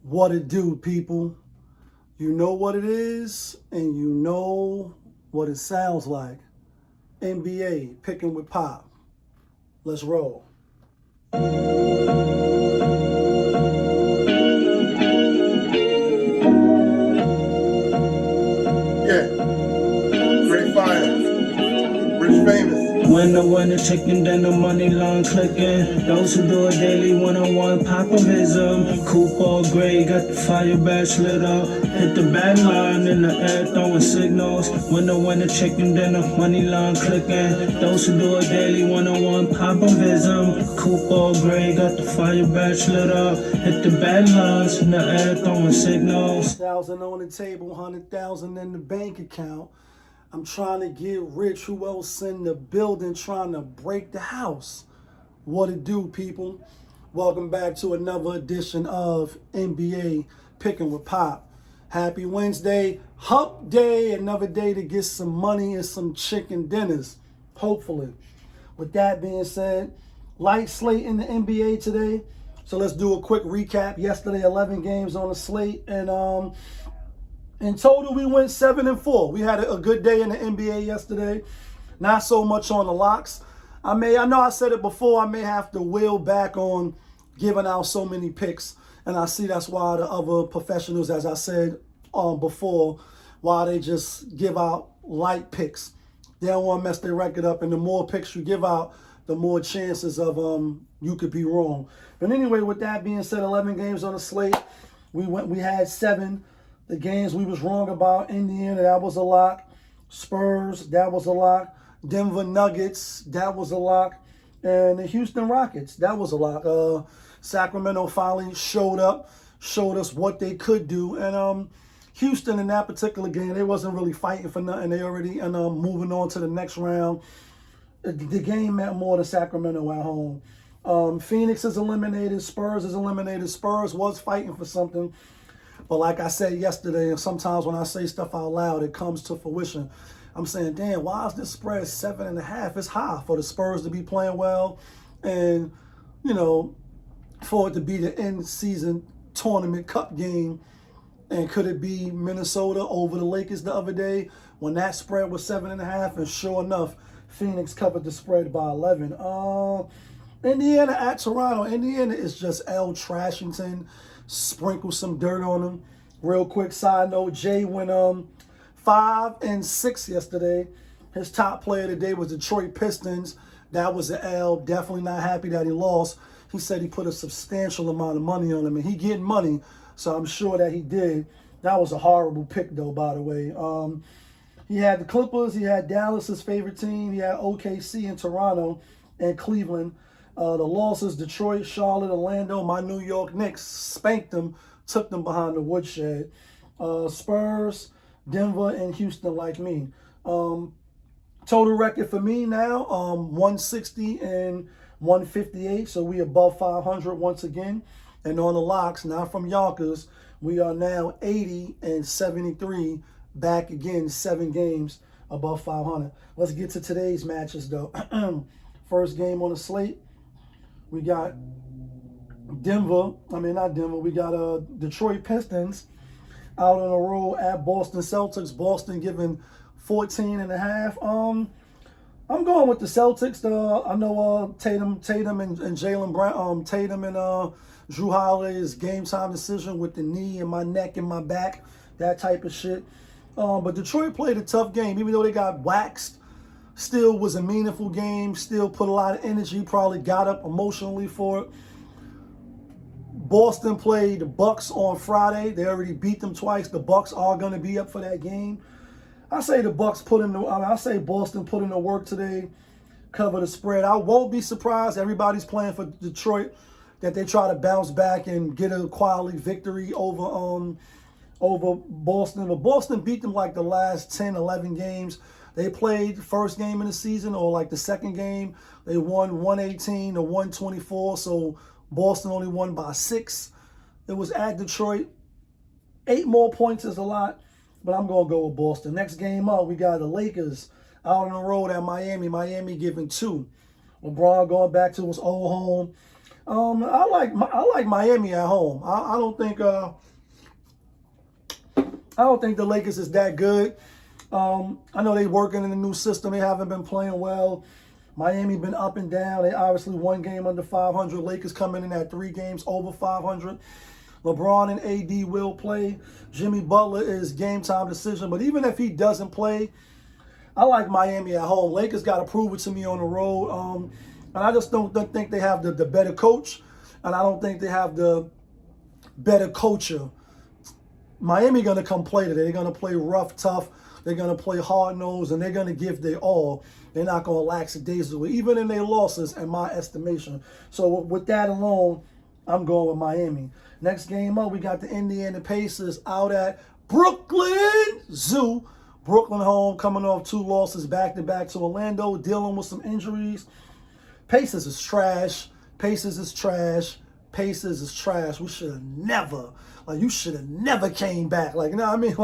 What it do, people? You know what it is, and you know what it sounds like. NBA, picking with Pop. Let's roll. Yeah, Great Fire, Rich Famous. When the winner chicken, then the money line clicking. Those who do it daily, one-on-one popovism. Coupe all gray, got the fire badge lit up. Hit the bad line in the air, throwing signals. When the winner chicken, then the money line clicking. Those who do it daily, one-on-one popovism. Coupe all gray, got the fire badge lit up. Hit the bad lines in the air, throwing signals. 1,000 on the table, 100,000 in the bank account. I'm trying to get rich. Who else in the building trying to break the house? What it do, people? Welcome back to another edition of NBA Picking with Pop. Happy Wednesday, hump day, another day to get some money and some chicken dinners, hopefully. With that being said, light slate in the NBA today. So let's do a quick recap. Yesterday, 11 games on the slate, and in total, we went 7-4. We had a good day in the NBA yesterday. Not so much on the locks. I know I said it before, I may have to wheel back on giving out so many picks. And I see that's why the other professionals, as I said before, why they just give out light picks. They don't want to mess their record up. And the more picks you give out, the more chances of you could be wrong. But anyway, with that being said, 11 games on the slate. We had 7. The games we was wrong about: Indiana, that was a lock. Spurs, that was a lock. Denver Nuggets, that was a lock. And the Houston Rockets, that was a lock. Sacramento finally showed us what they could do. And Houston in that particular game, they wasn't really fighting for nothing. They already moving on to the next round. The game meant more to Sacramento at home. Phoenix is eliminated. Spurs is eliminated. Spurs was fighting for something. But like I said yesterday, and sometimes when I say stuff out loud, it comes to fruition. I'm saying, damn, why is this spread 7.5? It's high for the Spurs to be playing well, and for it to be the end season tournament cup game. And could it be Minnesota over the Lakers the other day when that spread was 7.5? And sure enough, Phoenix covered the spread by 11. Indiana at Toronto. Indiana is just L. Trashington. Sprinkle some dirt on them. Real quick side note, JaY went 5-6 yesterday. His top player today was Detroit Pistons. That was an L. Definitely not happy that he lost. He said he put a substantial amount of money on him, and he getting money, so I'm sure that he did. That was a horrible pick, though, by the way. He had the Clippers. He had Dallas, his favorite team. He had OKC and Toronto and Cleveland. The losses: Detroit, Charlotte, Orlando. My New York Knicks spanked them, took them behind the woodshed. Spurs, Denver, and Houston like me. Total record for me now, 160 and 158. So we above 500 once again. And on the locks, not from Yonkers, we are now 80 and 73. Back again, 7 games above 500. Let's get to today's matches, though. First game on the slate. We got we got Detroit Pistons out on the road at Boston Celtics. Boston giving 14.5. I'm going with the Celtics. I know Tatum and Jaylen Brown, Tatum and Jrue Holiday's game time decision with the knee and my neck and my back, that type of shit. But Detroit played a tough game, even though they got waxed. Still was a meaningful game. Still put a lot of energy. Probably got up emotionally for it. Boston played the Bucks on Friday. They already beat them twice. The Bucks are going to be up for that game. I say Boston put in the work today. Cover the spread. I won't be surprised. Everybody's playing for Detroit that they try to bounce back and get a quality victory over Boston. But Boston beat them like the last 10, 11 games. They played the first game in the season, or like the second game. They won 118 to 124, so Boston only won by 6. It was at Detroit. 8 more points is a lot, but I'm going to go with Boston. Next game up, we got the Lakers out on the road at Miami. Miami giving 2. LeBron going back to his old home. I like Miami at home. I don't think the Lakers is that good. I know they working in the new system. They haven't been playing well. Miami been up and down. They obviously one game under 500. Lakers coming in at 3 games over 500. LeBron and AD will play. Jimmy Butler is game time decision. But even if he doesn't play, I like Miami at home. Lakers got to prove it to me on the road. And I just don't think they have the better coach. And I don't think they have the better culture. Miami going to come play today. They're going to play rough, tough. They're going to play hard-nosed, and they're going to give their all. They're not going to lackadaisically, even in their losses, in my estimation. So with that alone, I'm going with Miami. Next game up, we got the Indiana Pacers out at Brooklyn Zoo. Brooklyn home, coming off 2 losses back-to-back to Orlando, dealing with some injuries. Pacers is trash. Pacers is trash. Pacers is trash. We should have never, you should have never came back. You know what I mean?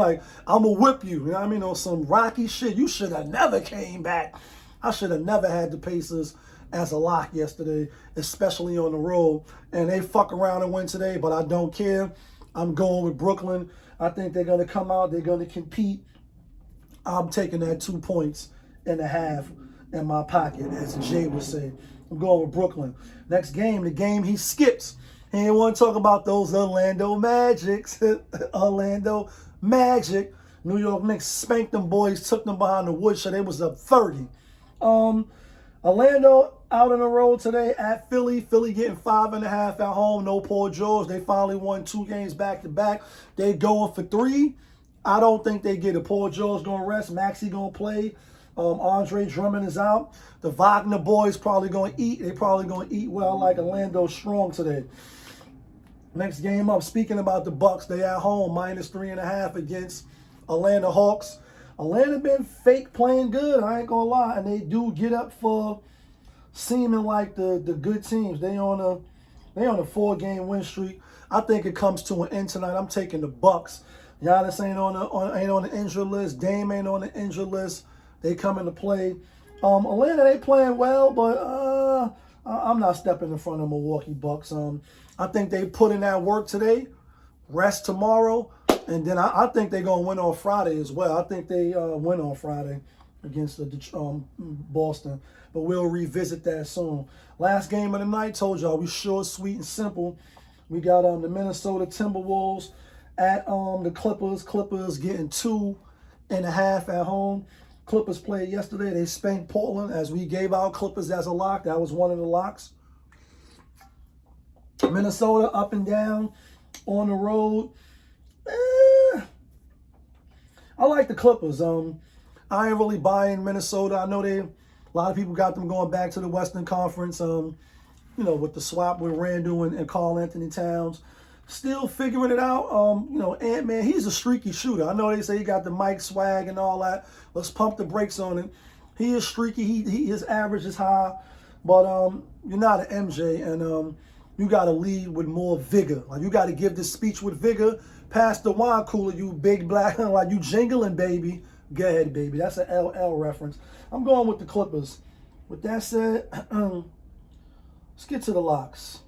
I'm going to whip you. You know what I mean? On some Rocky shit, you should have never came back. I should have never had the Pacers as a lock yesterday, especially on the road. And they fuck around and win today, but I don't care. I'm going with Brooklyn. I think they're going to come out. They're going to compete. I'm taking that 2.5 points in my pocket, as JaY would say. I'm going with Brooklyn. Next game, the game he skips. He didn't want to talk about those Orlando Magics. Orlando Magic. New York Knicks spanked them boys, took them behind the woodshed. They was up 30. Orlando out on the road today at Philly. Philly getting 5.5 at home. No Paul George. They finally won 2 games back-to-back. They going for 3. I don't think they get it. Paul George going to rest. Maxey going to play. Andre Drummond is out. The Wagner boys probably going to eat. They probably going to eat well like Orlando strong today. Next game up, speaking about the Bucks, they at home, -3.5 against Atlanta Hawks. Atlanta been fake playing good, I ain't going to lie. And they do get up for seeming like the good teams. They on a 4-game win streak. I think it comes to an end tonight. I'm taking the Bucks. Giannis ain't on the injured list. Dame ain't on the injured list. They come into play. Atlanta, they playing well, but I'm not stepping in front of Milwaukee Bucks. I think they put in that work today, rest tomorrow, and then I think they're going to win on Friday as well. I think they win on Friday against the Boston, but we'll revisit that soon. Last game of the night, told y'all we short, sweet, and simple. We got the Minnesota Timberwolves at the Clippers. Clippers getting 2.5 at home. Clippers played yesterday. They spanked Portland as we gave out Clippers as a lock. That was one of the locks. Minnesota up and down on the road. I like the Clippers. I ain't really buying Minnesota. I know a lot of people got them going back to the Western Conference. With the swap with Randall and Karl Anthony Towns. Still figuring it out. Ant-Man, he's a streaky shooter. I know they say he got the Mike swag and all that. Let's pump the brakes on him. He is streaky. His average is high. But you're not an MJ, and you got to lead with more vigor. You got to give this speech with vigor. Pass the wine cooler, you big black. You jingling, baby. Go ahead, baby. That's an LL reference. I'm going with the Clippers. With that said, let's get to the locks.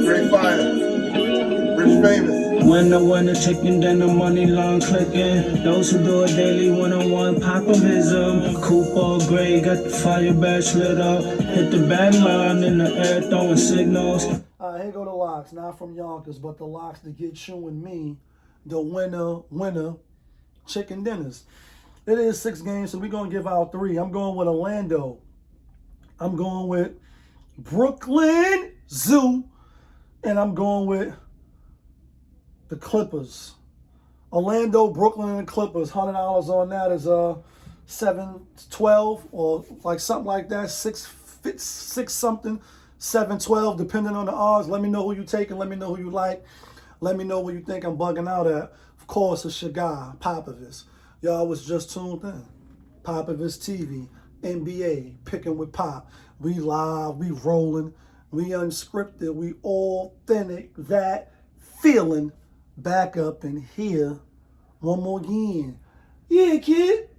Great fire. Rich famous. Winner, chicken dinner, money long clicking. Those who do it daily, one-on-one popovism. Coupe gray, got the fire badge lit up. Hit the bad line in the air, throwing signals. Here go the locks, not from Yonkers, but the locks to get you and me the winner chicken dinners. It is 6 games, so we're going to give out 3. I'm going with Orlando. I'm going with Brooklyn Zoo. And I'm going with the Clippers. Orlando, Brooklyn, and the Clippers. $100 on that is $7.12 or something like that. 6 something, 7.12, depending on the odds. Let me know who you take and let me know who you like. Let me know what you think I'm bugging out at. Of course, it's your guy, Popovich. Y'all was just tuned in. Popovich TV, NBA, picking with Pop. We live, we rolling, we unscripted, we authentic. That feeling back up in here One more again. Yeah, kid.